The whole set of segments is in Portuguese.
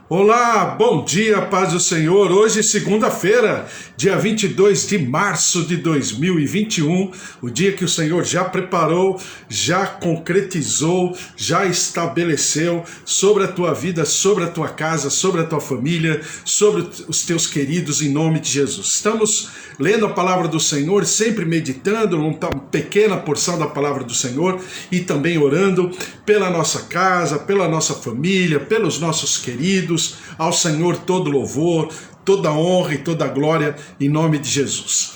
Olá, bom dia, paz do Senhor. Hoje, segunda-feira, dia 22 de março de 2021, o dia que o Senhor já preparou, já concretizou, já estabeleceu sobre a tua vida, sobre a tua casa, sobre a tua família, sobre os teus queridos, em nome de Jesus. Estamos lendo a palavra do Senhor, sempre meditando uma pequena porção da palavra do Senhor e também orando pela nossa casa, pela nossa família, pelos nossos queridos. Ao Senhor todo louvor, toda honra e toda glória em nome de Jesus.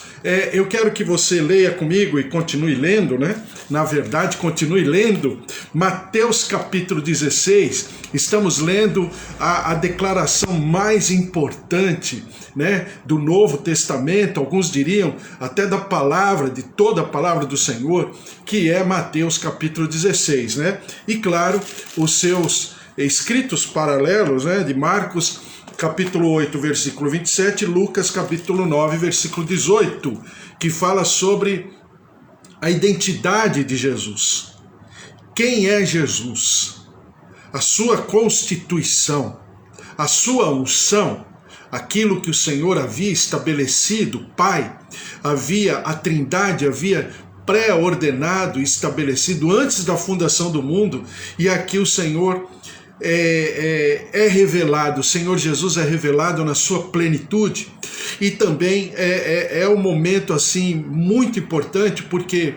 Eu quero que você leia comigo e continue lendo, né? Na verdade, continue lendo Mateus capítulo 16. Estamos lendo a declaração mais importante, né, do Novo Testamento, alguns diriam até da palavra, de toda a palavra do Senhor, que é Mateus capítulo 16, né? E claro, os seus escritos paralelos, né, de Marcos capítulo 8, versículo 27, Lucas capítulo 9, versículo 18, que fala sobre a identidade de Jesus. Quem é Jesus? A sua constituição, a sua unção, aquilo que o Senhor havia estabelecido, Pai, a Trindade havia pré-ordenado e estabelecido antes da fundação do mundo, e aqui o Senhor é revelado, o Senhor Jesus é revelado na sua plenitude. E também é um momento assim muito importante, porque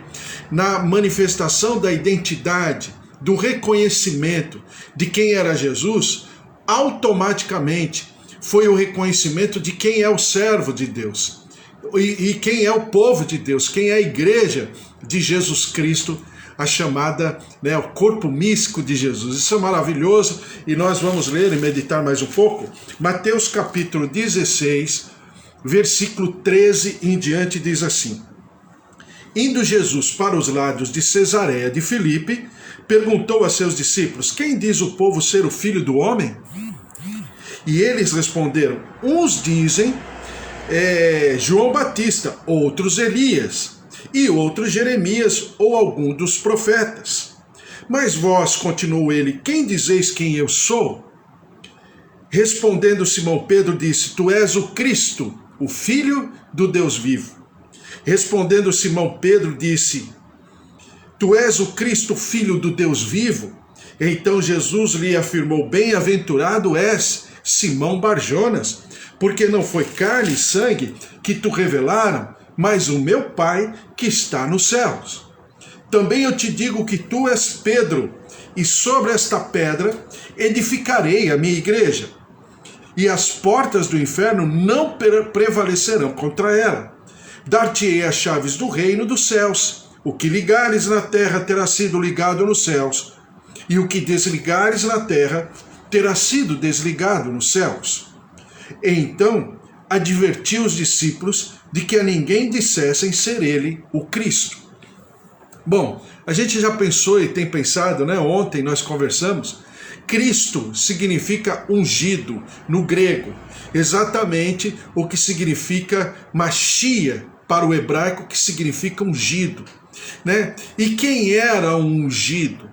na manifestação da identidade, do reconhecimento de quem era Jesus, automaticamente foi o reconhecimento de quem é o servo de Deus e quem é o povo de Deus, quem é a igreja de Jesus Cristo, a chamada, né, o corpo místico de Jesus. Isso é maravilhoso e nós vamos ler e meditar mais um pouco. Mateus capítulo 16, versículo 13 em diante diz assim: Indo Jesus para os lados de Cesareia de Filipe, perguntou a seus discípulos: Quem diz o povo ser o Filho do Homem? E eles responderam: Uns dizem João Batista, outros Elias, e outros Jeremias ou algum dos profetas. Mas vós, continuou ele, quem dizeis quem eu sou? Respondendo Simão Pedro disse: Tu és o Cristo, o Filho do Deus vivo. Respondendo Simão Pedro disse: Tu és o Cristo, Filho do Deus vivo? Então Jesus lhe afirmou: Bem-aventurado és, Simão Barjonas, porque não foi carne e sangue que te revelaram, mas o meu Pai que está nos céus. Também eu te digo que tu és Pedro, e sobre esta pedra edificarei a minha igreja, e as portas do inferno não prevalecerão contra ela. Dar-te-ei as chaves do reino dos céus. O que ligares na terra terá sido ligado nos céus, e o que desligares na terra terá sido desligado nos céus. Então advertiu os discípulos de que a ninguém dissessem ser ele o Cristo. Bom, a gente já pensou e tem pensado, né? Ontem nós conversamos. Cristo significa ungido no grego, exatamente o que significa Machia para o hebraico, que significa ungido, né? E quem era o ungido?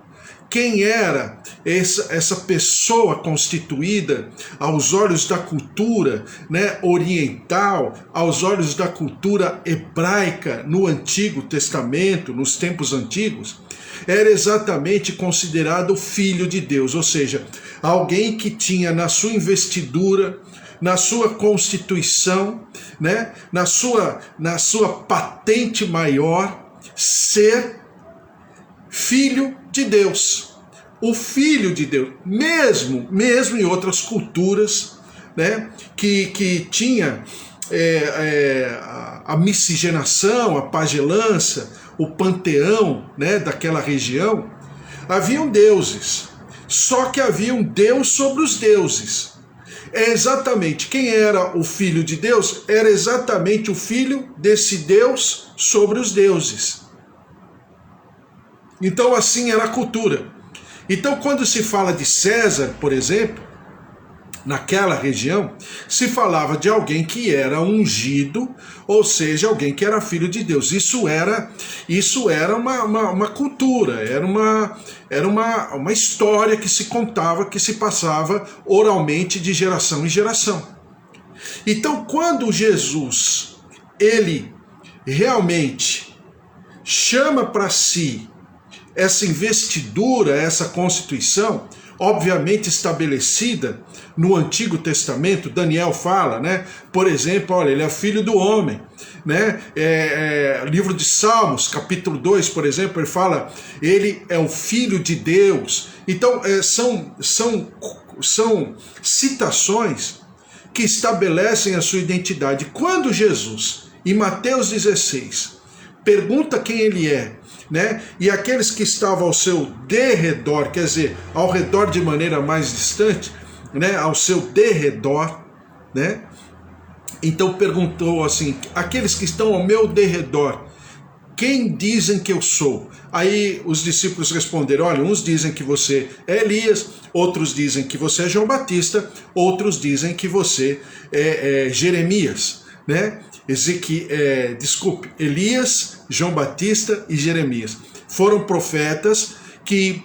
Quem era essa pessoa constituída aos olhos da cultura, né, oriental, aos olhos da cultura hebraica no Antigo Testamento, nos tempos antigos? Era exatamente considerado filho de Deus, ou seja, alguém que tinha na sua investidura, na sua constituição, né, na sua patente maior, ser filho de Deus, o Filho de Deus, mesmo em outras culturas, né, que tinha a miscigenação, a pagelança, o panteão, né, daquela região, haviam deuses, só que havia um Deus sobre os deuses. Exatamente quem era o Filho de Deus? Era exatamente o filho desse Deus sobre os deuses. Então assim era a cultura. Então quando se fala de César, por exemplo, naquela região, se falava de alguém que era ungido, ou seja, alguém que era filho de Deus. Isso era uma cultura, era uma história que se contava, que se passava oralmente de geração em geração. Então, quando Jesus, ele realmente chama para si essa investidura, essa constituição, obviamente estabelecida no Antigo Testamento, Daniel fala, né? Por exemplo, olha, ele é filho do homem, né? Livro de Salmos, capítulo 2, por exemplo, ele fala, ele é o filho de Deus. Então, são citações que estabelecem a sua identidade. Quando Jesus, em Mateus 16, pergunta quem ele é, né? E aqueles que estavam ao seu derredor, quer dizer, ao redor de maneira mais distante, né? Ao seu derredor, né? Então perguntou assim, aqueles que estão ao meu derredor, quem dizem que eu sou? Aí os discípulos responderam, olha, uns dizem que você é Elias, outros dizem que você é João Batista, outros dizem que você é Jeremias, né? Elias, João Batista e Jeremias. Foram profetas que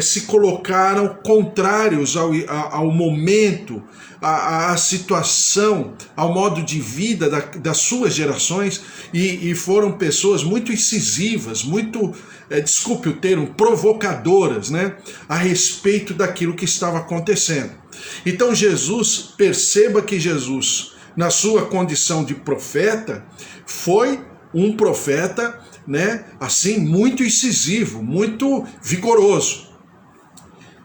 se colocaram contrários ao momento, à situação, ao modo de vida das suas gerações, e foram pessoas muito incisivas, muito, desculpe o termo, provocadoras, né, a respeito daquilo que estava acontecendo. Então perceba que Jesus, na sua condição de profeta, foi um profeta, né, assim, muito incisivo, muito vigoroso.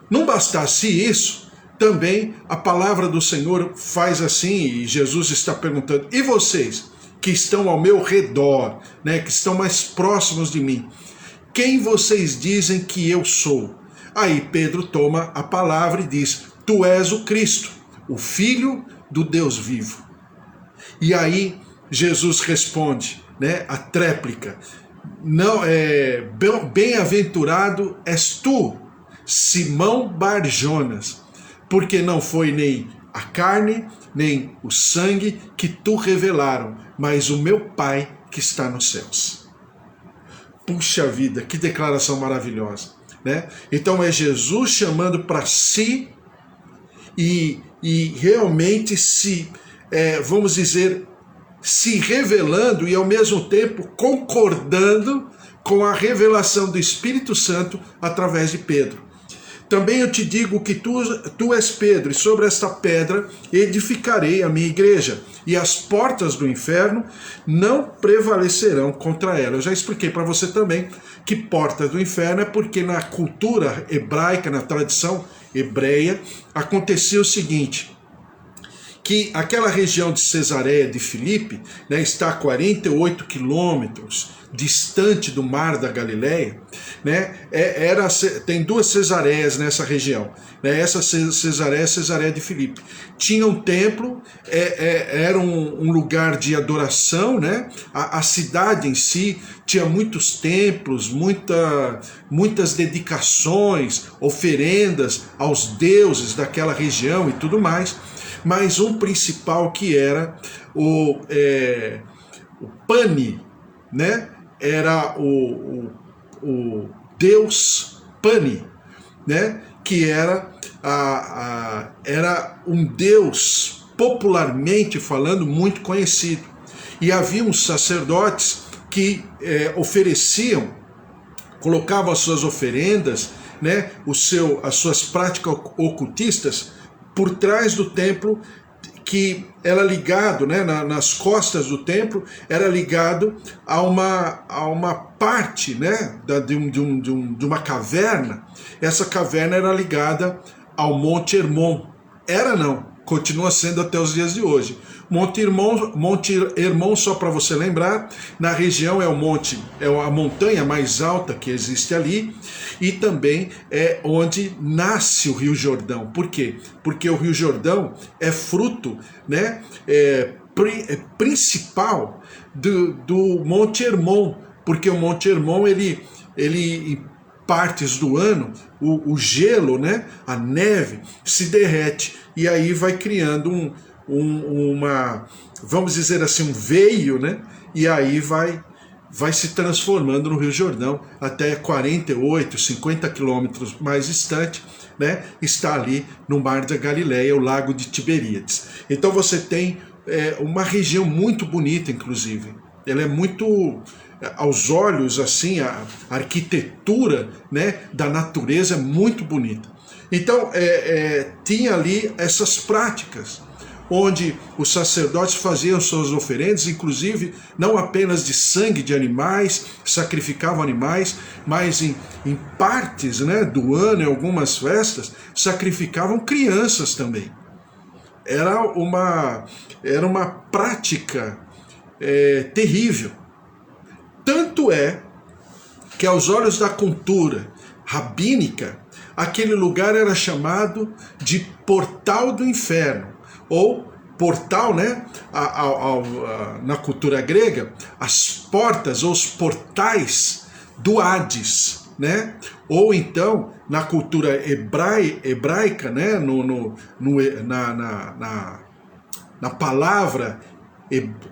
Não bastasse isso, também a palavra do Senhor faz assim, e Jesus está perguntando, e vocês que estão ao meu redor, né, que estão mais próximos de mim, quem vocês dizem que eu sou? Aí Pedro toma a palavra e diz, tu és o Cristo, o Filho do Deus vivo. E aí Jesus responde, né, a tréplica, não bem-aventurado és tu, Simão Bar-Jonas, porque não foi nem a carne, nem o sangue que tu revelaram, mas o meu Pai que está nos céus. Puxa vida, que declaração maravilhosa, né? Então é Jesus chamando para si e realmente vamos dizer, se revelando e ao mesmo tempo concordando com a revelação do Espírito Santo através de Pedro. Também eu te digo que tu és Pedro, e sobre esta pedra edificarei a minha igreja, e as portas do inferno não prevalecerão contra ela. Eu já expliquei para você também que portas do inferno é porque na cultura hebraica, na tradição hebreia, acontecia o seguinte, que aquela região de Cesareia de Filipe, né, está a 48 quilômetros distante do mar da Galileia, né, tem duas Cesareias nessa região, né, essa Cesareia é Cesareia de Filipe. Tinha um templo, era um lugar de adoração, né, a cidade em si tinha muitos templos, muitas dedicações, oferendas aos deuses daquela região e tudo mais, mas um principal que era o Pani, né? Era o deus Pani, né? Que era um deus popularmente falando muito conhecido. E havia uns sacerdotes que ofereciam, colocavam as suas oferendas, né? As suas práticas ocultistas por trás do templo, que era ligado, né, nas costas do templo, era ligado a uma parte, né, de uma caverna. Essa caverna era ligada ao Monte Hermon. Continua sendo até os dias de hoje. Monte Hermon, só para você lembrar, na região é a montanha mais alta que existe ali, e também é onde nasce o Rio Jordão. Por quê? Porque o Rio Jordão é fruto, né, principal do Monte Hermon, porque o Monte Hermon ele partes do ano, o gelo, né, a neve, se derrete e aí vai criando uma, vamos dizer assim, um veio, né, e aí vai se transformando no Rio Jordão até 48, 50 quilômetros mais distante, né, está ali no Mar da Galileia, o Lago de Tiberíades. Então você tem uma região muito bonita, inclusive. Ela é muito, aos olhos, assim, a arquitetura, né, da natureza é muito bonita. Então, tinha ali essas práticas, onde os sacerdotes faziam suas oferendas, inclusive não apenas de sangue de animais, sacrificavam animais, mas em partes, né, do ano, em algumas festas, sacrificavam crianças também. Era uma prática terrível. Tanto é que aos olhos da cultura rabínica, aquele lugar era chamado de Portal do Inferno, ou portal, né? Na cultura grega, as portas ou os portais do Hades, né? Ou então, na cultura hebraica, né? Na palavra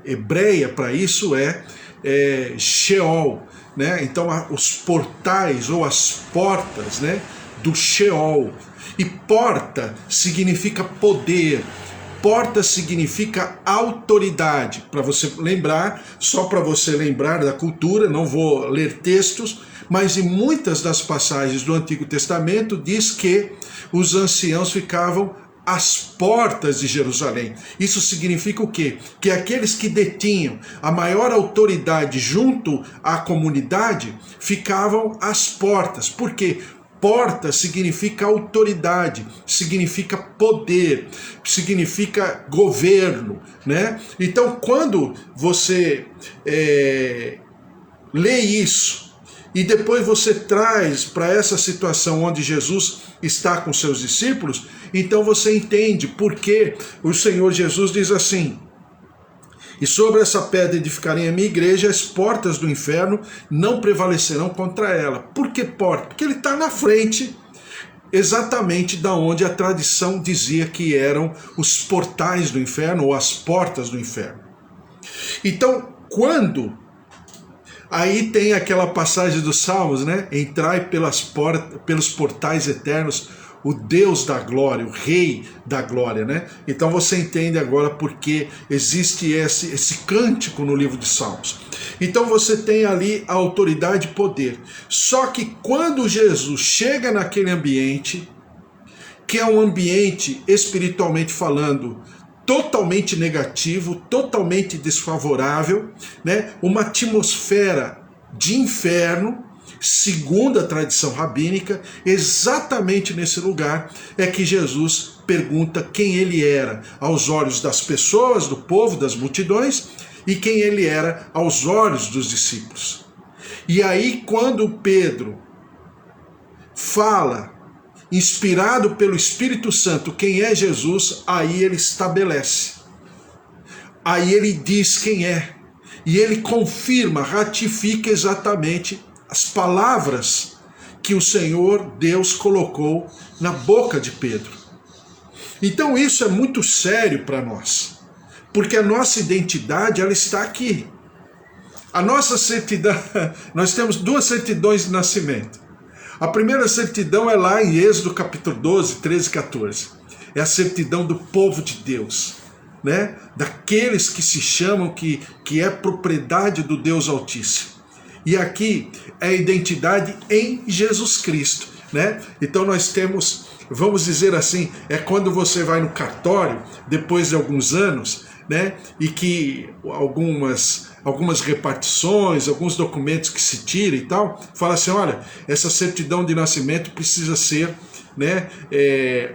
hebreia para isso Sheol, né? Então, os portais ou as portas, né, do Sheol. E porta significa poder. Porta significa autoridade. Para você lembrar, só para você lembrar da cultura, não vou ler textos, mas em muitas das passagens do Antigo Testamento diz que os anciãos ficavam às portas de Jerusalém. Isso significa o quê? Que aqueles que detinham a maior autoridade junto à comunidade ficavam às portas. Por quê? Porta significa autoridade, significa poder, significa governo, né? Então, quando você lê isso e depois você traz para essa situação onde Jesus está com seus discípulos, então você entende por que o Senhor Jesus diz assim: e sobre essa pedra edificarei a minha igreja, as portas do inferno não prevalecerão contra ela. Por que porta? Porque ele está na frente, exatamente da onde a tradição dizia que eram os portais do inferno, ou as portas do inferno. Então, quando... Aí tem aquela passagem dos Salmos, né? Entrai pelos portais eternos, o Deus da glória, o Rei da glória, né? Então você entende agora porque existe esse cântico no livro de Salmos. Então você tem ali a autoridade e poder. Só que quando Jesus chega naquele ambiente, que é um ambiente espiritualmente falando totalmente negativo, totalmente desfavorável, né? Uma atmosfera de inferno, segundo a tradição rabínica, exatamente nesse lugar é que Jesus pergunta quem ele era aos olhos das pessoas, do povo, das multidões, e quem ele era aos olhos dos discípulos. E aí, quando Pedro fala, inspirado pelo Espírito Santo, quem é Jesus, aí ele estabelece. Aí ele diz quem é. E ele confirma, ratifica exatamente as palavras que o Senhor Deus colocou na boca de Pedro. Então isso é muito sério para nós, porque a nossa identidade, ela está aqui. A nossa certidão, nós temos duas certidões de nascimento. A primeira certidão é lá em Êxodo capítulo 12, 13 e 14. É a certidão do povo de Deus, né? Daqueles que se chamam, que é propriedade do Deus Altíssimo. E aqui é a identidade em Jesus Cristo, né? Então nós temos, vamos dizer assim, é quando você vai no cartório, depois de alguns anos, né? E que algumas repartições, alguns documentos que se tiram e tal, fala assim, olha, essa certidão de nascimento precisa ser, né,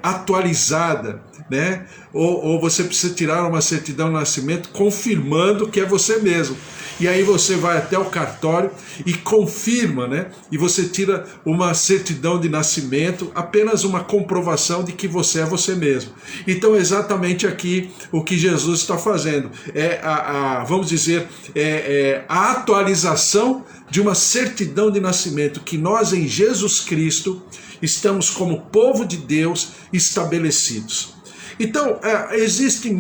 atualizada, né? Ou você precisa tirar uma certidão de nascimento confirmando que é você mesmo. E aí você vai até o cartório e confirma, né? E você tira uma certidão de nascimento, apenas uma comprovação de que você é você mesmo. Então, exatamente aqui o que Jesus está fazendo é vamos dizer, a atualização de uma certidão de nascimento que nós em Jesus Cristo estamos como povo de Deus estabelecidos. Então, existe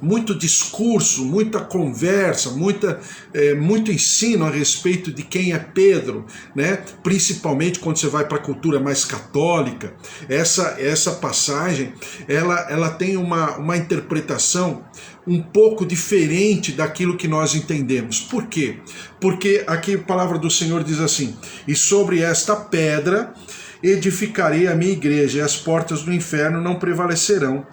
muito discurso, muita conversa, muito ensino a respeito de quem é Pedro, né? Principalmente quando você vai para a cultura mais católica. Essa passagem ela tem uma interpretação um pouco diferente daquilo que nós entendemos. Por quê? Porque aqui a palavra do Senhor diz assim: e sobre esta pedra edificarei a minha igreja, e as portas do inferno não prevalecerão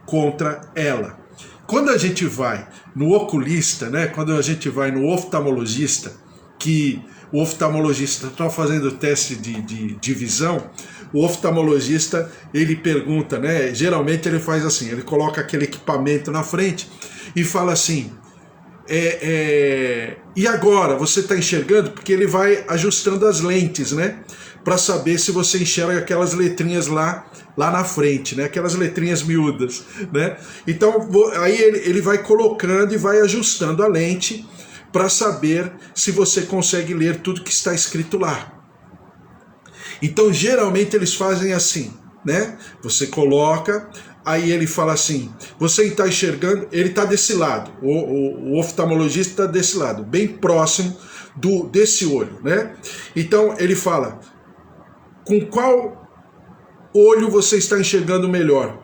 contra ela. Quando a gente vai no oculista, né? Quando a gente vai no oftalmologista, que o oftalmologista está fazendo teste de visão, o oftalmologista ele pergunta, né? Geralmente ele faz assim, ele coloca aquele equipamento na frente e fala assim, e agora, você está enxergando? Porque ele vai ajustando as lentes, né? Para saber se você enxerga aquelas letrinhas lá na frente, né? Aquelas letrinhas miúdas, né? Então, aí ele vai colocando e vai ajustando a lente para saber se você consegue ler tudo que está escrito lá. Então, geralmente eles fazem assim, né? Você coloca, aí ele fala assim, você está enxergando, ele está desse lado, o oftalmologista está desse lado, bem próximo desse olho, né? Então, ele fala, com qual olho você está enxergando melhor?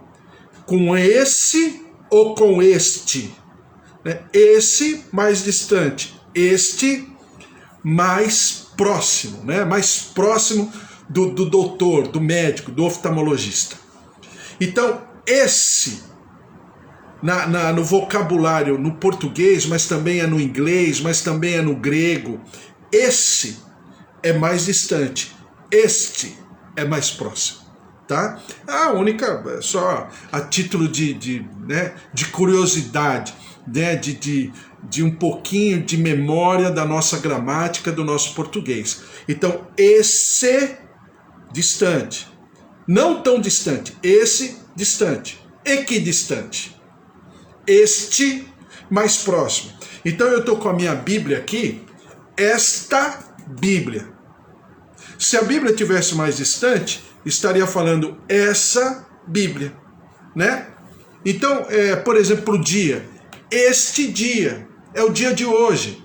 Com esse ou com este? Esse mais distante, este mais próximo, né? Mais próximo do doutor, do médico, do oftalmologista. Então, esse, no vocabulário, no português, mas também é no inglês, mas também é no grego, esse é mais distante, este é mais próximo. Tá? A única, só a título de curiosidade, né? de um pouquinho de memória da nossa gramática, do nosso português. Então, esse distante, não tão distante, esse distante, equidistante, este mais próximo. Então eu estou com a minha Bíblia aqui, esta Bíblia. Se a Bíblia tivesse mais distante, estaria falando essa Bíblia, né? Então, por exemplo, o dia. Este dia é o dia de hoje.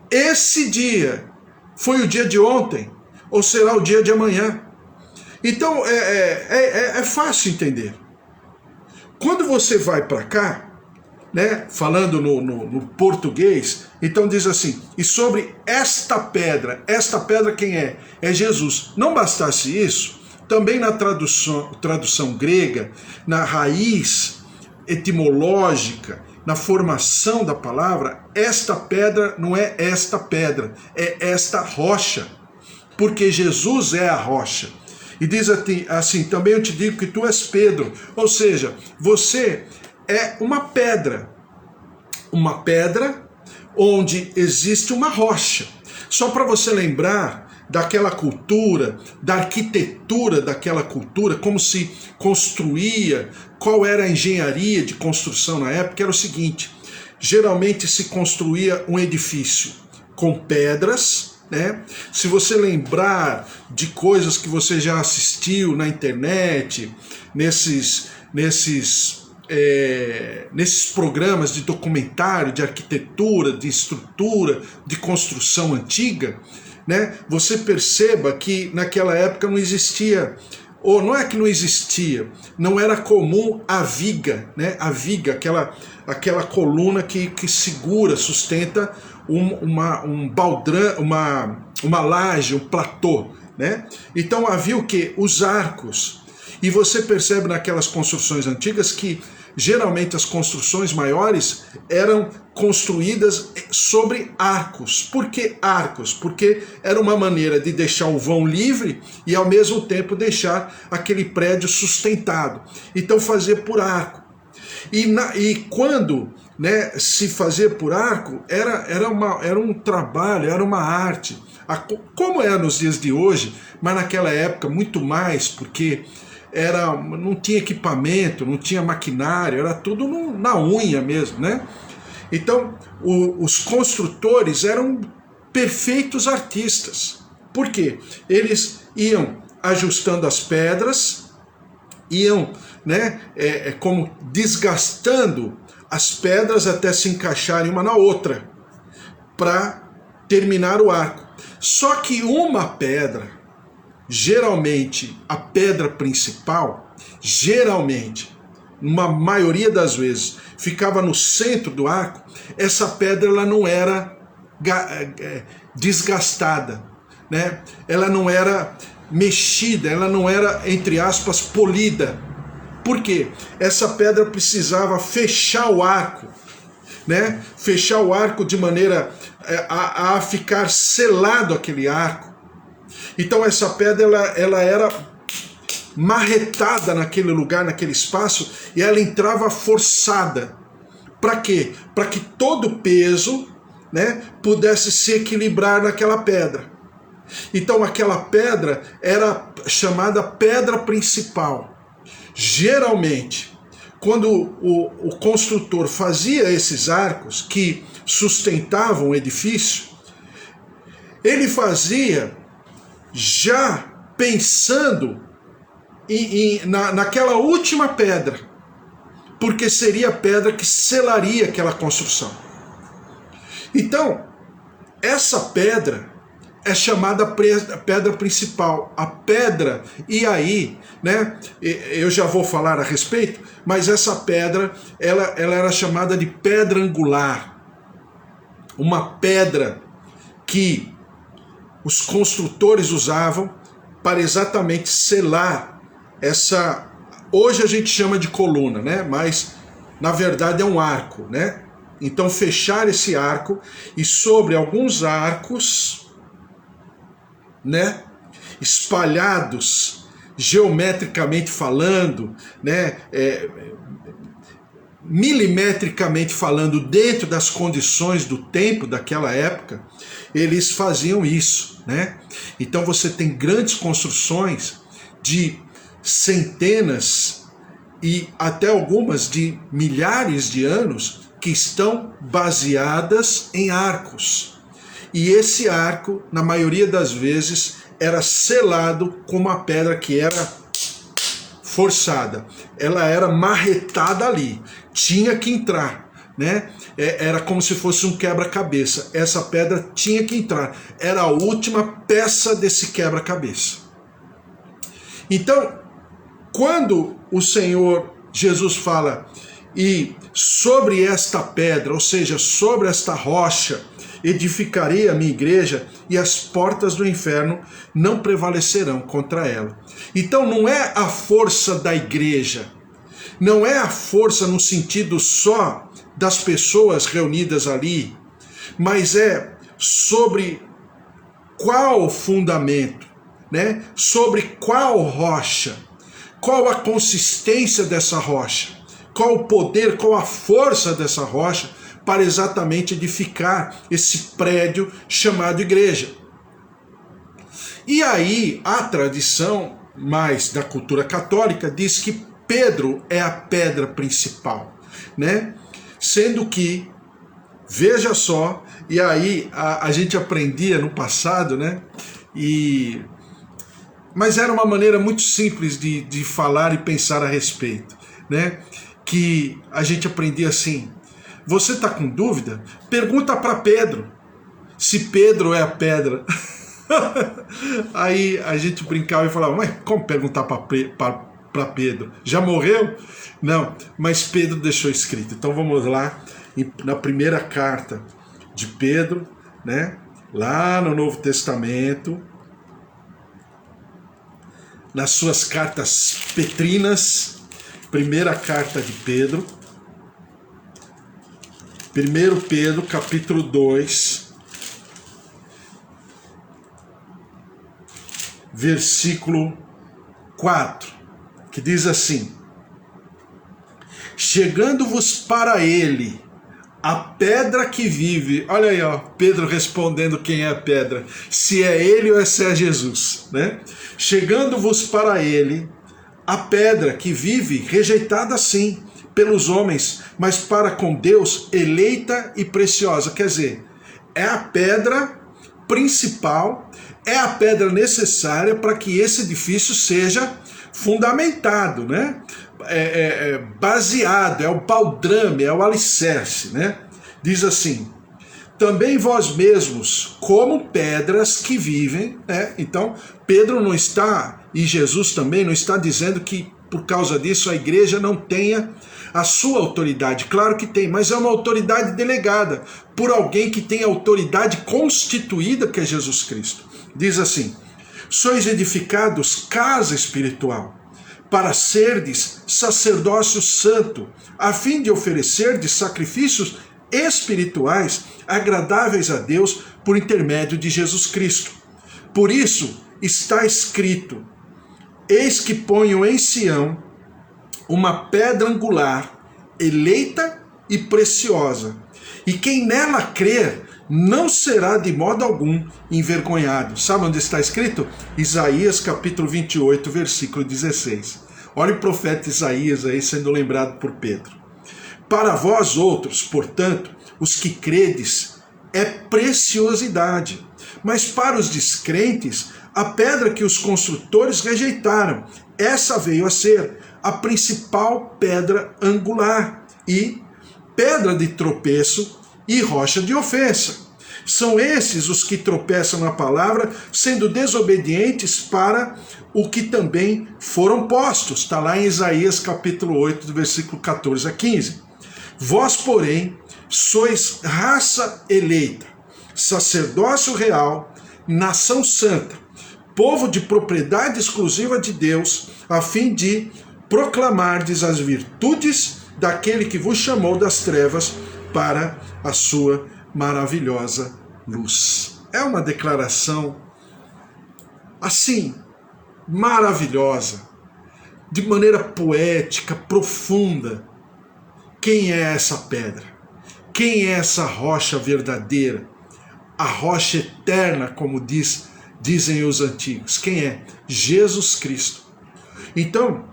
Esse dia foi o dia de ontem, ou será o dia de amanhã. Então, é fácil entender. Quando você vai para cá, né, falando no português, então diz assim, e sobre esta pedra quem é? É Jesus. Não bastasse isso, também na tradução grega, na raiz etimológica, na formação da palavra, esta pedra não é esta pedra, é esta rocha, porque Jesus é a rocha. E diz assim, também eu te digo que tu és Pedro, ou seja, você é uma pedra onde existe uma rocha. Só para você lembrar daquela cultura, da arquitetura daquela cultura, como se construía, qual era a engenharia de construção na época, era o seguinte, geralmente se construía um edifício com pedras, né? Se você lembrar de coisas que você já assistiu na internet, nesses programas de documentário, de arquitetura, de estrutura, de construção antiga, né? Você perceba que naquela época não existia, ou não é que não existia, não era comum a viga, né? A viga, aquela coluna que segura, sustenta um baldrão, uma laje, um platô, né? Então havia o quê? Os arcos. E você percebe naquelas construções antigas que geralmente as construções maiores eram construídas sobre arcos. Por que arcos? Porque era uma maneira de deixar o vão livre e ao mesmo tempo deixar aquele prédio sustentado. Então fazia por arco. E quando né, se fazer por arco era um trabalho, era uma arte. Como é nos dias de hoje, mas naquela época muito mais, porque não tinha equipamento, não tinha maquinário, era tudo na unha mesmo, né? Então, os construtores eram perfeitos artistas. Por quê? Eles iam ajustando as pedras, iam, né, como desgastando as pedras até se encaixarem uma na outra, para terminar o arco. Só que uma pedra, geralmente a pedra principal, geralmente, uma maioria das vezes, ficava no centro do arco. Essa pedra ela não era desgastada, né? Ela não era mexida, ela não era, entre aspas, polida. Por quê? Essa pedra precisava fechar o arco, né? Fechar o arco de maneira a ficar selado aquele arco. Então essa pedra ela era marretada naquele lugar, naquele espaço, e ela entrava forçada. Para quê? Para que todo o peso, né, pudesse se equilibrar naquela pedra. Então aquela pedra era chamada pedra principal. Geralmente, quando o construtor fazia esses arcos que sustentavam o edifício, ele fazia já pensando naquela última pedra, porque seria a pedra que selaria aquela construção. Então, essa pedra é chamada pedra principal, a pedra, e aí, né, eu já vou falar a respeito, mas essa pedra, ela era chamada de pedra angular, uma pedra que os construtores usavam para exatamente selar essa, hoje a gente chama de coluna, né, mas na verdade é um arco, né, então fechar esse arco, e sobre alguns arcos, né, espalhados geometricamente falando, né, milimetricamente falando, dentro das condições do tempo daquela época, eles faziam isso, né? Então você tem grandes construções de centenas e até algumas de milhares de anos que estão baseadas em arcos. E esse arco, na maioria das vezes, era selado com uma pedra que era forçada. Ela era marretada ali. Tinha que entrar, né? Era como se fosse um quebra-cabeça. Essa pedra tinha que entrar. Era a última peça desse quebra-cabeça. Então, quando o Senhor Jesus fala, e sobre esta pedra, ou seja, sobre esta rocha, edificarei a minha igreja, e as portas do inferno não prevalecerão contra ela. Então não é a força da igreja, não é a força no sentido só das pessoas reunidas ali, mas é sobre qual fundamento, né? Sobre qual rocha, qual a consistência dessa rocha, qual o poder, qual a força dessa rocha, para exatamente edificar esse prédio chamado igreja. E aí a tradição mais da cultura católica diz que Pedro é a pedra principal, né? Sendo que, veja só, e aí a gente aprendia no passado, né? Mas era uma maneira muito simples de falar e pensar a respeito, né? Que a gente aprendia assim: você está com dúvida? Pergunta para Pedro, se Pedro é a pedra. Aí a gente brincava e falava, mas como perguntar para Pedro? Já morreu? Não, mas Pedro deixou escrito. Então vamos lá, na primeira carta de Pedro, né? Lá no Novo Testamento, nas suas cartas petrinas, primeira carta de Pedro, 1 Pedro, capítulo 2, versículo 4, que diz assim: chegando-vos para ele, a pedra que vive. Olha aí, ó, Pedro respondendo quem é a pedra, se é ele ou se é Jesus, né? Chegando-vos para ele, a pedra que vive, rejeitada sim pelos homens, mas para com Deus eleita e preciosa. Quer dizer, é a pedra principal, é a pedra necessária para que esse edifício seja fundamentado, né? Baseado, é o baldrame, é o alicerce, né? Diz assim: também vós mesmos, como pedras que vivem, né? Então, Pedro não está, e Jesus também não está dizendo que por causa disso a igreja não tenha a sua autoridade. Claro que tem, mas é uma autoridade delegada por alguém que tem autoridade constituída, que é Jesus Cristo. Diz assim: sois edificados casa espiritual, para serdes sacerdócio santo, a fim de oferecerdes sacrifícios espirituais agradáveis a Deus por intermédio de Jesus Cristo. Por isso está escrito: eis que ponho em Sião uma pedra angular, eleita e preciosa, e quem nela crer não será de modo algum envergonhado. Sabe onde está escrito? Isaías capítulo 28, versículo 16. Olha o profeta Isaías aí sendo lembrado por Pedro. Para vós outros, portanto, os que credes, é preciosidade, mas para os descrentes, a pedra que os construtores rejeitaram, essa veio a ser a principal pedra angular e pedra de tropeço e rocha de ofensa. São esses os que tropeçam na palavra, sendo desobedientes para o que também foram postos. Está lá em Isaías capítulo 8, do versículo 14 a 15. Vós, porém, sois raça eleita, sacerdócio real, nação santa, povo de propriedade exclusiva de Deus, a fim de proclamardes as virtudes daquele que vos chamou das trevas para a sua maravilhosa luz. É uma declaração assim, maravilhosa, de maneira poética, profunda. Quem é essa pedra? Quem é essa rocha verdadeira? A rocha eterna, como dizem os antigos. Quem é? Jesus Cristo. Então,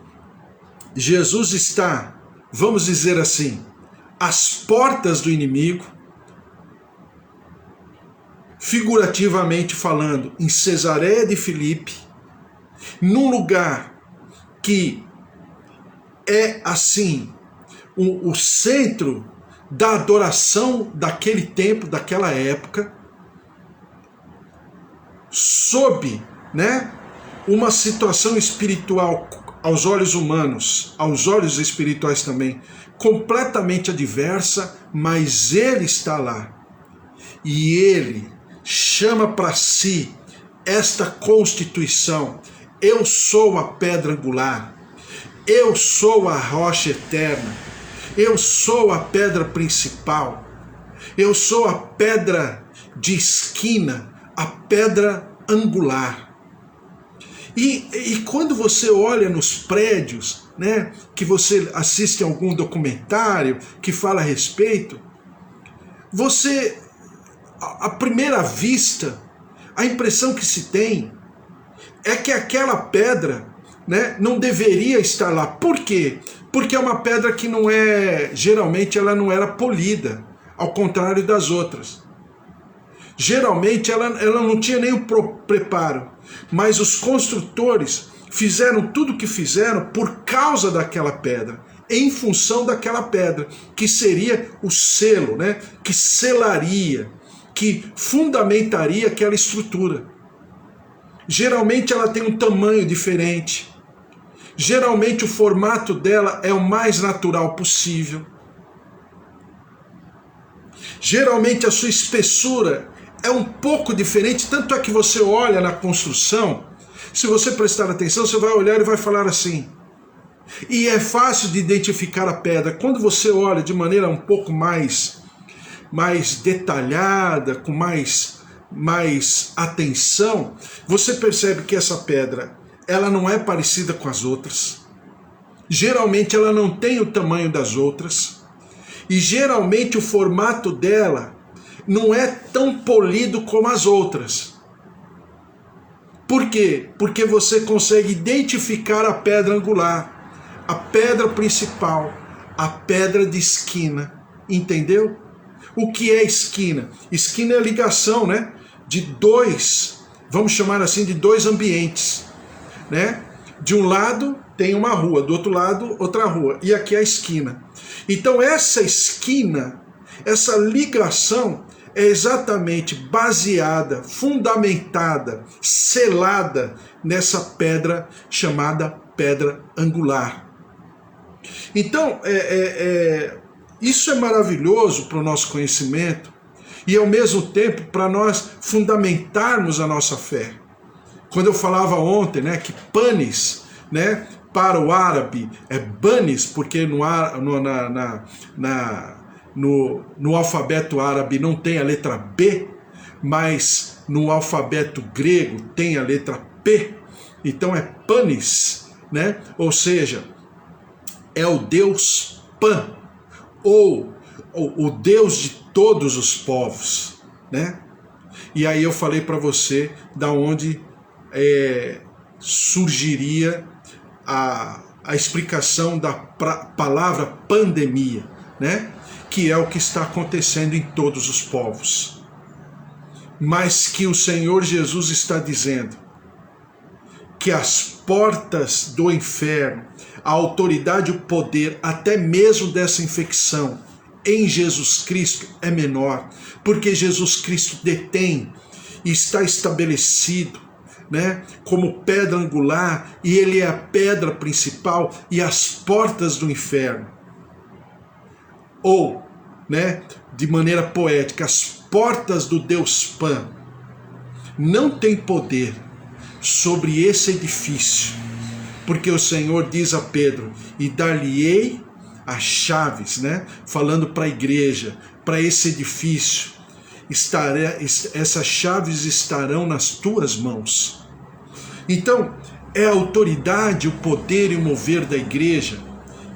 Jesus está, vamos dizer assim, às portas do inimigo, figurativamente falando, em Cesareia de Filipe, num lugar que é assim, o centro da adoração daquele tempo, daquela época, sob, né, uma situação espiritual aos olhos humanos, aos olhos espirituais também, completamente adversa, mas ele está lá. E ele chama para si esta constituição: eu sou a pedra angular, eu sou a rocha eterna, eu sou a pedra principal, eu sou a pedra de esquina, a pedra angular. E quando você olha nos prédios, né, que você assiste a algum documentário que fala a respeito, você, à primeira vista, a impressão que se tem é que aquela pedra, né, não deveria estar lá. Por quê? Porque é uma pedra que não é, geralmente ela não era polida, ao contrário das outras. Geralmente ela não tinha nem o preparo, mas os construtores fizeram tudo o que fizeram por causa daquela pedra, em função daquela pedra, que seria o selo, né, que selaria, que fundamentaria aquela estrutura. Geralmente ela tem um tamanho diferente, geralmente o formato dela é o mais natural possível, geralmente a sua espessura é um pouco diferente, tanto é que você olha na construção, se você prestar atenção, você vai olhar e vai falar assim. E é fácil de identificar a pedra. Quando você olha de maneira um pouco mais detalhada, com mais atenção, você percebe que essa pedra, ela não é parecida com as outras. Geralmente ela não tem o tamanho das outras. E geralmente o formato dela não é tão polido como as outras. Por quê? Porque você consegue identificar a pedra angular, a pedra principal, a pedra de esquina. Entendeu? O que é esquina? Esquina é a ligação, né? De dois, vamos chamar assim, de dois ambientes, né? De um lado tem uma rua, do outro lado outra rua, e aqui é a esquina. Então essa esquina, essa ligação é exatamente baseada, fundamentada, selada nessa pedra chamada pedra angular. Então, isso é maravilhoso para o nosso conhecimento e ao mesmo tempo para nós fundamentarmos a nossa fé. Quando eu falava ontem, né, que panis, né, para o árabe é banis, porque no alfabeto árabe não tem a letra B, mas no alfabeto grego tem a letra P, então é panis, né? Ou seja, é o Deus Pan, ou o Deus de todos os povos, né? E aí eu falei para você da onde surgiria a explicação da palavra pandemia, né? Que é o que está acontecendo em todos os povos. Mas que o Senhor Jesus está dizendo que as portas do inferno, a autoridade e o poder até mesmo dessa infecção em Jesus Cristo é menor, porque Jesus Cristo detém e está estabelecido, né, como pedra angular, e ele é a pedra principal e as portas do inferno. Ou, né, de maneira poética, as portas do Deus Pan não têm poder sobre esse edifício, porque o Senhor diz a Pedro, e dar-lhe-ei as chaves, né, falando para a igreja, para esse edifício, essas chaves estarão nas tuas mãos. Então, é a autoridade, o poder e o mover da igreja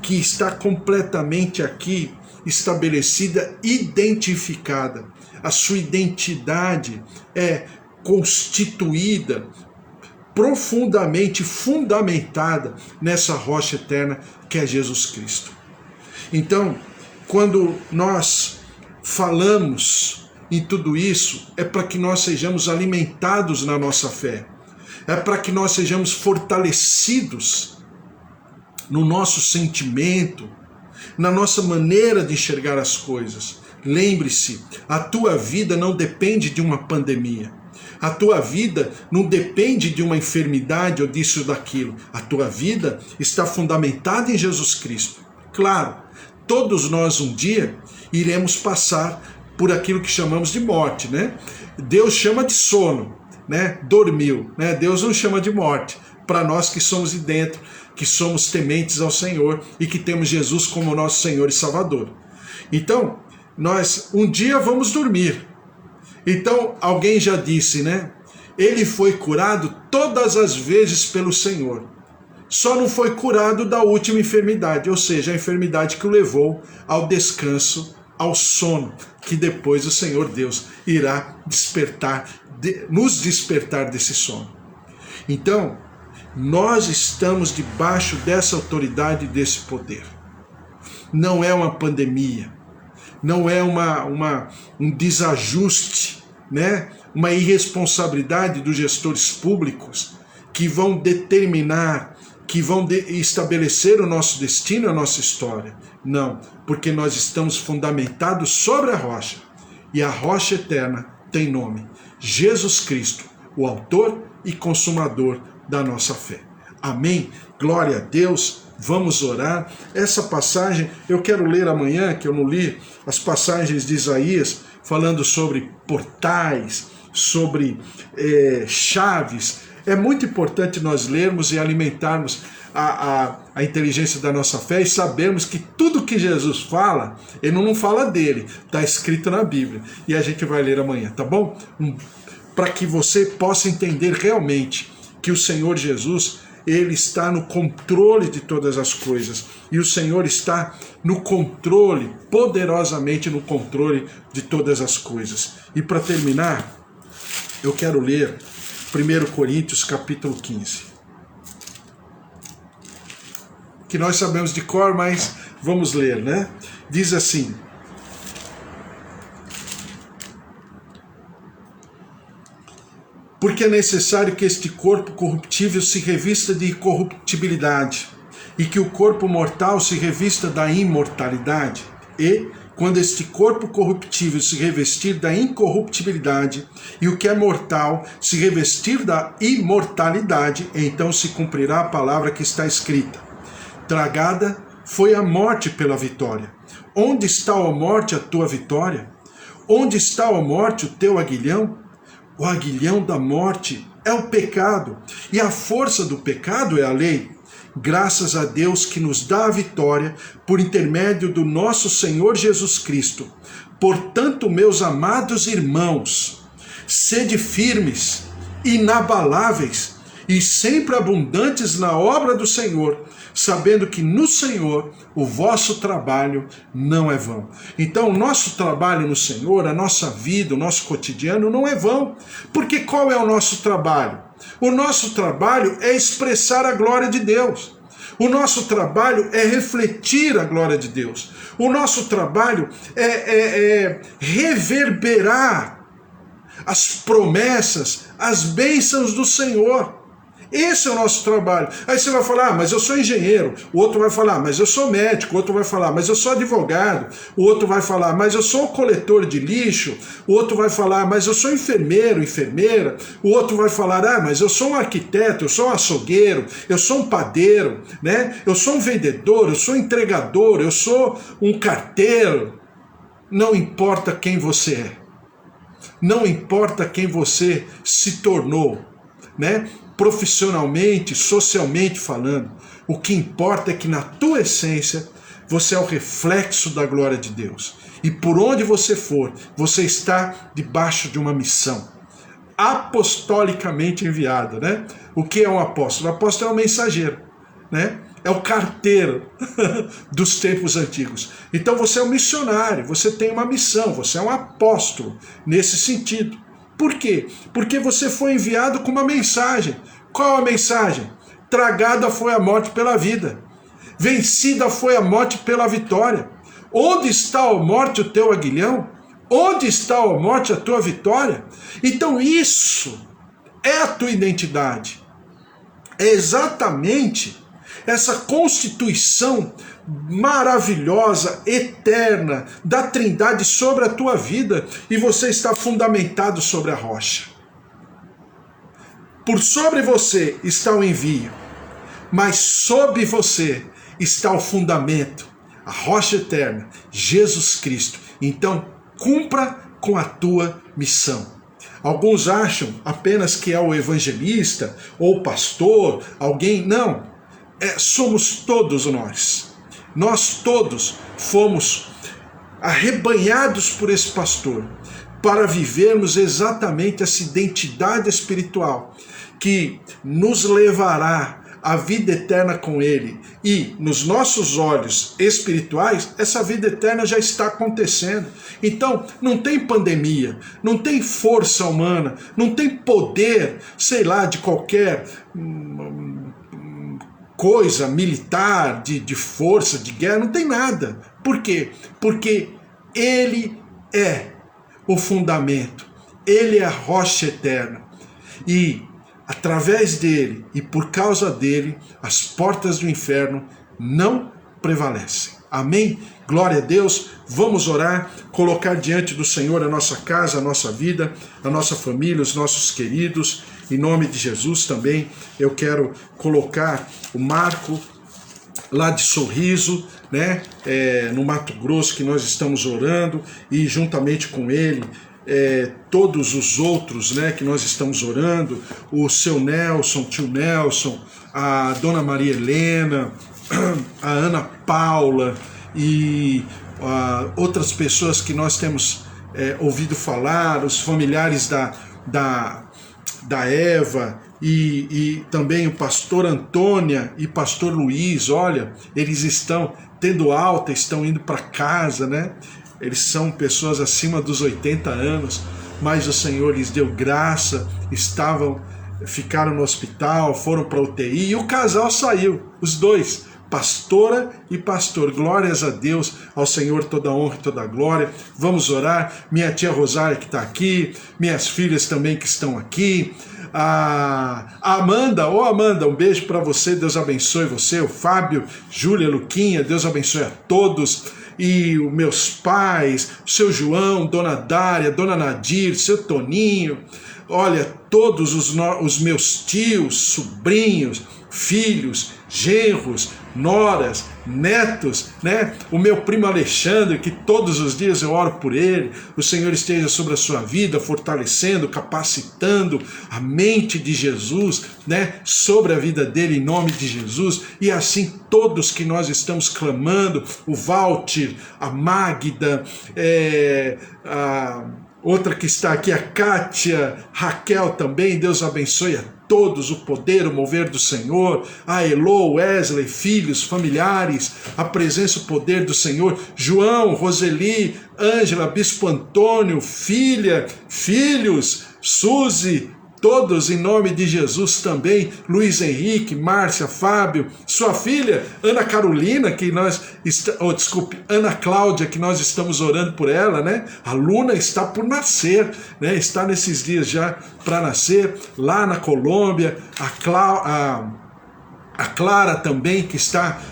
que está completamente aqui estabelecida, identificada. A sua identidade é constituída, profundamente fundamentada nessa rocha eterna que é Jesus Cristo. Então, quando nós falamos em tudo isso, é para que nós sejamos alimentados na nossa fé, é para que nós sejamos fortalecidos no nosso sentimento, na nossa maneira de enxergar as coisas. Lembre-se, a tua vida não depende de uma pandemia. A tua vida não depende de uma enfermidade ou disso ou daquilo. A tua vida está fundamentada em Jesus Cristo. Claro, todos nós um dia iremos passar por aquilo que chamamos de morte, né? Deus chama de sono, né? Dormiu, né? Deus não chama de morte. Para nós que somos de dentro, que somos tementes ao Senhor e que temos Jesus como nosso Senhor e Salvador. Então, nós um dia vamos dormir. Então, alguém já disse, né? Ele foi curado todas as vezes pelo Senhor. Só não foi curado da última enfermidade, ou seja, a enfermidade que o levou ao descanso, ao sono, que depois o Senhor Deus irá nos despertar desse sono. Então, nós estamos debaixo dessa autoridade e desse poder. Não é uma pandemia, não é um desajuste, né? Uma irresponsabilidade dos gestores públicos que vão determinar, que vão estabelecer o nosso destino, a nossa história. Não, porque nós estamos fundamentados sobre a rocha. E a rocha eterna tem nome: Jesus Cristo, o autor e consumador da nossa fé. Amém? Glória a Deus. Vamos orar. Essa passagem eu quero ler amanhã, que eu não li, as passagens de Isaías, falando sobre portais, sobre chaves. É muito importante nós lermos e alimentarmos a inteligência da nossa fé e sabermos que tudo que Jesus fala, ele não fala dele, está escrito na Bíblia. E a gente vai ler amanhã, tá bom? Para que você possa entender realmente que o Senhor Jesus Ele está no controle de todas as coisas. E o Senhor está no controle, poderosamente no controle de todas as coisas. E para terminar, eu quero ler 1 Coríntios capítulo 15. Que nós sabemos de cor, mas vamos ler, né? Diz assim: porque é necessário que este corpo corruptível se revista de incorruptibilidade, e que o corpo mortal se revista da imortalidade. E, quando este corpo corruptível se revestir da incorruptibilidade, e o que é mortal se revestir da imortalidade, então se cumprirá a palavra que está escrita: tragada foi a morte pela vitória. Onde está, ó morte, a tua vitória? Onde está, ó morte, o teu aguilhão? O aguilhão da morte é o pecado, e a força do pecado é a lei. Graças a Deus que nos dá a vitória por intermédio do nosso Senhor Jesus Cristo. Portanto, meus amados irmãos, sede firmes, inabaláveis e sempre abundantes na obra do Senhor, sabendo que no Senhor o vosso trabalho não é vão. Então o nosso trabalho no Senhor, a nossa vida, o nosso cotidiano não é vão. Porque qual é o nosso trabalho? O nosso trabalho é expressar a glória de Deus. O nosso trabalho é refletir a glória de Deus. O nosso trabalho é reverberar as promessas, as bênçãos do Senhor. Esse é o nosso trabalho. Aí você vai falar, mas eu sou engenheiro. O outro vai falar, mas eu sou médico. O outro vai falar, mas eu sou advogado. O outro vai falar, mas eu sou coletor de lixo. O outro vai falar, mas eu sou enfermeiro, enfermeira. O outro vai falar, mas eu sou um arquiteto, eu sou um açougueiro, eu sou um padeiro, né? Eu sou um vendedor, eu sou um entregador, eu sou um carteiro. Não importa quem você é. Não importa quem você se tornou, né? Profissionalmente, socialmente falando, o que importa é que na tua essência você é o reflexo da glória de Deus. E por onde você for, você está debaixo de uma missão apostolicamente enviada, né? O que é um apóstolo? O apóstolo é um mensageiro, né? É o carteiro dos tempos antigos. Então você é um missionário, você tem uma missão, você é um apóstolo nesse sentido. Por quê? Porque você foi enviado com uma mensagem. Qual a mensagem? Tragada foi a morte pela vida. Vencida foi a morte pela vitória. Onde está, ó morte, o teu aguilhão? Onde está, ó morte, a tua vitória? Então isso é a tua identidade. É exatamente essa constituição maravilhosa, eterna, da Trindade sobre a tua vida, e você está fundamentado sobre a rocha. Por sobre você está o envio, mas sobre você está o fundamento, a rocha eterna, Jesus Cristo. Então, cumpra com a tua missão. Alguns acham apenas que é o evangelista ou o pastor, alguém. Não, somos todos nós. Nós todos fomos arrebanhados por esse pastor para vivermos exatamente essa identidade espiritual que nos levará à vida eterna com ele. E nos nossos olhos espirituais, essa vida eterna já está acontecendo. Então, não tem pandemia, não tem força humana, não tem poder, sei lá, de qualquer coisa militar, de força, de guerra, não tem nada. Por quê? Porque ele é o fundamento, ele é a rocha eterna. E através dele e por causa dele, as portas do inferno não prevalecem. Amém? Glória a Deus. Vamos orar, colocar diante do Senhor a nossa casa, a nossa vida, a nossa família, os nossos queridos. Em nome de Jesus também eu quero colocar o Marco lá de Sorriso, né, no Mato Grosso, que nós estamos orando, e juntamente com ele todos os outros, né, que nós estamos orando, o seu Nelson, tio Nelson, a dona Maria Helena, a Ana Paula e outras pessoas que nós temos ouvido falar, os familiares da da Eva e também o pastor Antônia e pastor Luiz, olha, eles estão tendo alta, estão indo para casa, né? Eles são pessoas acima dos 80 anos, mas o Senhor lhes deu graça, ficaram no hospital, foram para a UTI e o casal saiu, os dois, pastora e pastor. Glórias a Deus, ao Senhor toda a honra e toda a glória. Vamos orar. Minha tia Rosária que está aqui, minhas filhas também que estão aqui, a Amanda, Amanda, um beijo para você, Deus abençoe você, o Fábio, Júlia, Luquinha, Deus abençoe a todos, e os meus pais, o seu João, Dona Dária, Dona Nadir, seu Toninho, olha, todos os meus tios, sobrinhos, filhos, genros, noras, netos, né? O meu primo Alexandre, que todos os dias eu oro por ele, o Senhor esteja sobre a sua vida, fortalecendo, capacitando a mente de Jesus, né? Sobre a vida dele, em nome de Jesus, e assim todos que nós estamos clamando, o Walter, a Magda, outra que está aqui, a Kátia, Raquel também, Deus abençoe a todos, o poder, o mover do Senhor, a Elô, Wesley, filhos, familiares, a presença, o poder do Senhor, João, Roseli, Ângela, Bispo Antônio, filha, filhos, Suzy, todos em nome de Jesus também, Luiz Henrique, Márcia, Fábio, sua filha, Ana Carolina, Ana Cláudia, que nós estamos orando por ela, né? A Luna está por nascer, né? Está nesses dias já para nascer, lá na Colômbia, a Clara também, que está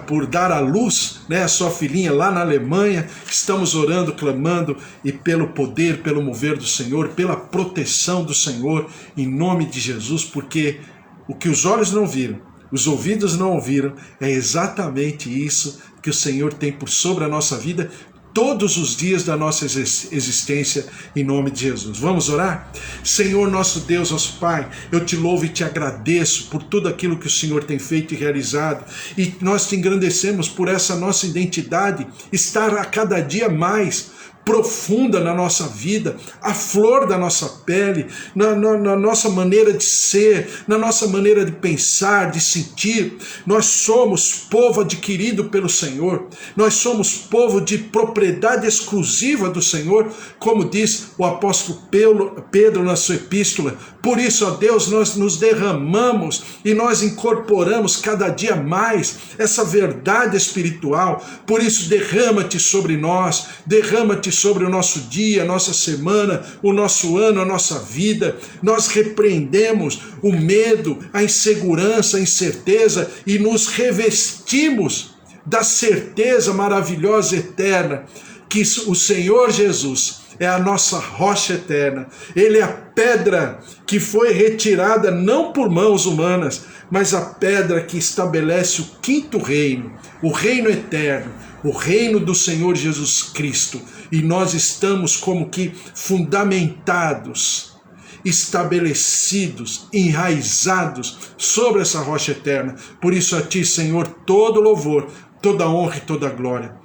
por dar à luz, né, a sua filhinha lá na Alemanha. Estamos orando, clamando, e pelo poder, pelo mover do Senhor, pela proteção do Senhor, em nome de Jesus, porque o que os olhos não viram, os ouvidos não ouviram, é exatamente isso que o Senhor tem por sobre a nossa vida, todos os dias da nossa existência, em nome de Jesus. Vamos orar? Senhor nosso Deus, nosso Pai, eu te louvo e te agradeço por tudo aquilo que o Senhor tem feito e realizado, e nós te engrandecemos por essa nossa identidade estar a cada dia mais profunda na nossa vida, a flor da nossa pele, na nossa maneira de ser, na nossa maneira de pensar, de sentir. Nós somos povo adquirido pelo Senhor, nós somos povo de propriedade exclusiva do Senhor, como diz o apóstolo Pedro na sua epístola. Por isso, ó Deus, nós nos derramamos e nós incorporamos cada dia mais essa verdade espiritual. Por isso, derrama-te sobre nós, derrama-te sobre o nosso dia, a nossa semana, o nosso ano, a nossa vida. Nós repreendemos o medo, a insegurança, a incerteza e nos revestimos da certeza maravilhosa eterna que o Senhor Jesus é a nossa rocha eterna. Ele é a pedra que foi retirada não por mãos humanas, mas a pedra que estabelece o quinto reino, o reino eterno, o reino do Senhor Jesus Cristo. E nós estamos como que fundamentados, estabelecidos, enraizados sobre essa rocha eterna. Por isso a ti, Senhor, todo louvor, toda honra e toda glória.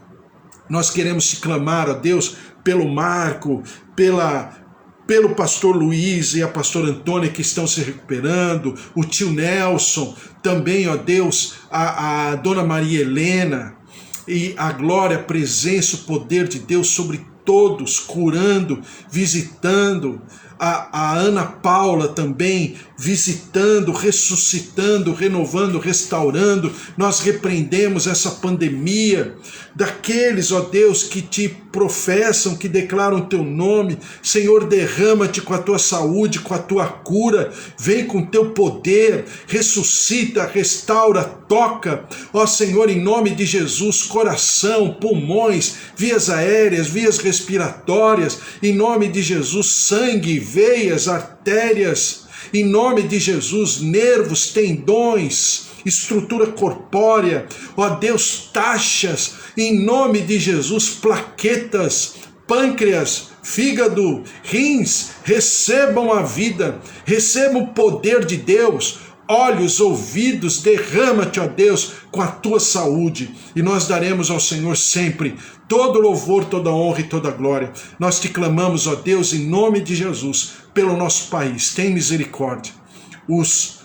Nós queremos te clamar, ó Deus, pelo Marco, pelo pastor Luiz e a pastora Antônia, que estão se recuperando, o tio Nelson, também, ó Deus, a dona Maria Helena, e a glória, a presença, o poder de Deus sobre todos, curando, visitando, a Ana Paula também, visitando, ressuscitando, renovando, restaurando. Nós repreendemos essa pandemia, daqueles, ó Deus, que te professam, que declaram o teu nome. Senhor, derrama-te com a tua saúde, com a tua cura, vem com o teu poder, ressuscita, restaura, toca, ó Senhor, em nome de Jesus, coração, pulmões, vias aéreas, vias respiratórias, em nome de Jesus, sangue, veias, artérias, em nome de Jesus, nervos, tendões, estrutura corpórea, ó Deus, taxas, em nome de Jesus, plaquetas, pâncreas, fígado, rins, recebam a vida, recebam o poder de Deus, olhos, ouvidos, derrama-te, ó Deus, com a tua saúde, e nós daremos ao Senhor sempre todo louvor, toda honra e toda glória. Nós te clamamos, ó Deus, em nome de Jesus, pelo nosso país, tem misericórdia. Os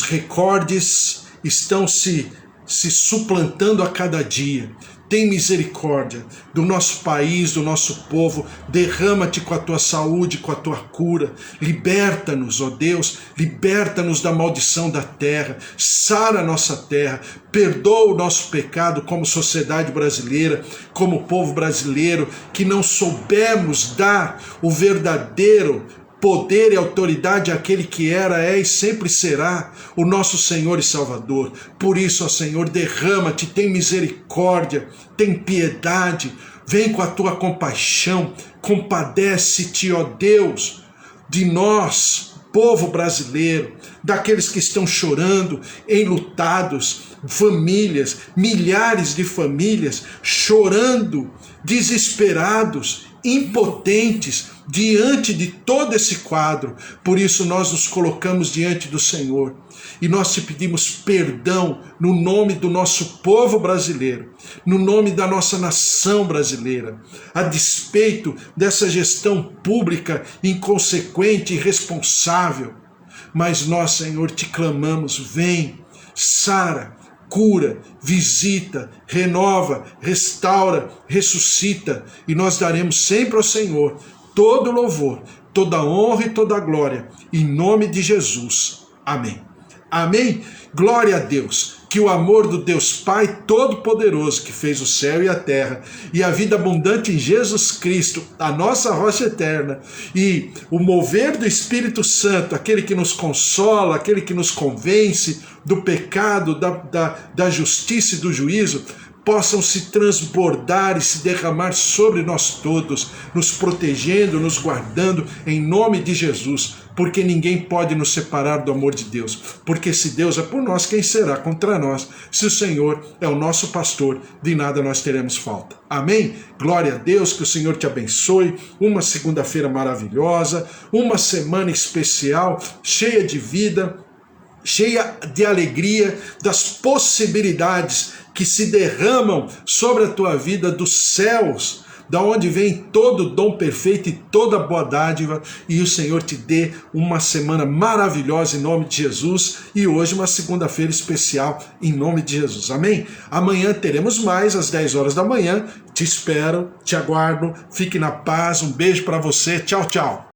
recordes estão se suplantando a cada dia. Tem misericórdia do nosso país, do nosso povo. Derrama-te com a tua saúde, com a tua cura. Liberta-nos, ó Deus, liberta-nos da maldição da terra. Sara a nossa terra. Perdoa o nosso pecado como sociedade brasileira, como povo brasileiro, que não soubemos dar o verdadeiro poder e autoridade àquele que era, é e sempre será o nosso Senhor e Salvador. Por isso, ó Senhor, derrama-te, tem misericórdia, tem piedade, vem com a tua compaixão, compadece-te, ó Deus, de nós, povo brasileiro, daqueles que estão chorando, enlutados, famílias, milhares de famílias chorando, desesperados, impotentes diante de todo esse quadro. Por isso nós nos colocamos diante do Senhor e nós te pedimos perdão no nome do nosso povo brasileiro, no nome da nossa nação brasileira, a despeito dessa gestão pública inconsequente e irresponsável. Mas nós, Senhor, te clamamos, vem, sara, cura, visita, renova, restaura, ressuscita, e nós daremos sempre ao Senhor todo louvor, toda honra e toda glória, em nome de Jesus. Amém. Amém? Glória a Deus, que o amor do Deus Pai Todo-Poderoso, que fez o céu e a terra, e a vida abundante em Jesus Cristo, a nossa rocha eterna, e o mover do Espírito Santo, aquele que nos consola, aquele que nos convence do pecado, da justiça e do juízo, possam se transbordar e se derramar sobre nós todos, nos protegendo, nos guardando, em nome de Jesus, porque ninguém pode nos separar do amor de Deus, porque se Deus é por nós, quem será contra nós? Se o Senhor é o nosso pastor, de nada nós teremos falta. Amém? Glória a Deus, que o Senhor te abençoe, uma segunda-feira maravilhosa, uma semana especial, cheia de vida, cheia de alegria, das possibilidades que se derramam sobre a tua vida dos céus, da onde vem todo dom perfeito e toda boa dádiva, e o Senhor te dê uma semana maravilhosa em nome de Jesus, e hoje uma segunda-feira especial em nome de Jesus. Amém? Amanhã teremos mais às 10 horas da manhã. Te espero, te aguardo, fique na paz, um beijo para você, tchau, tchau.